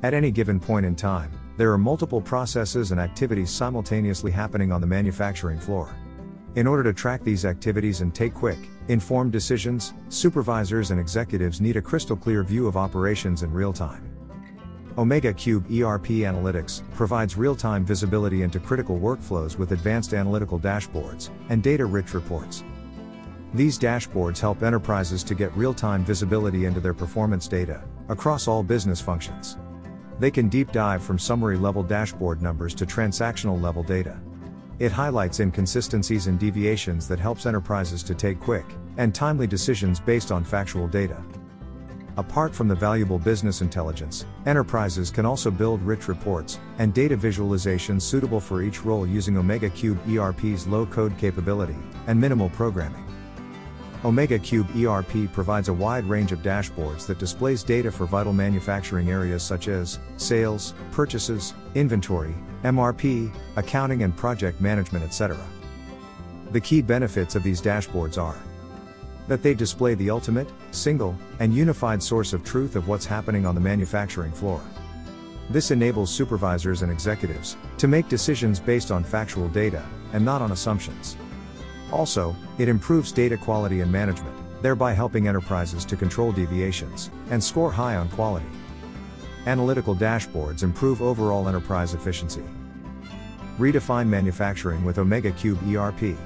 At any given point in time, there are multiple processes and activities simultaneously happening on the manufacturing floor. In order to track these activities and take quick, informed decisions, supervisors and executives need a crystal clear view of operations in real time. OmegaCube ERP Analytics provides real-time visibility into critical workflows with advanced analytical dashboards and data-rich reports. These dashboards help enterprises to get real-time visibility into their performance data across all business functions. They can deep dive from summary-level dashboard numbers to transactional-level data. It highlights inconsistencies and deviations that helps enterprises to take quick and timely decisions based on factual data. Apart from the valuable business intelligence, enterprises can also build rich reports and data visualizations suitable for each role using OmegaCube ERP's low-code capability and minimal programming. OmegaCube ERP provides a wide range of dashboards that displays data for vital manufacturing areas such as sales, purchases, inventory, MRP, accounting and project management, etc. The key benefits of these dashboards are that they display the ultimate, single, and unified source of truth of what's happening on the manufacturing floor. This enables supervisors and executives to make decisions based on factual data and not on assumptions. Also, it improves data quality and management, thereby helping enterprises to control deviations and score high on quality. Analytical dashboards improve overall enterprise efficiency. Redefine manufacturing with OmegaCube ERP.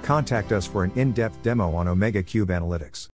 Contact us for an in-depth demo on OmegaCube Analytics.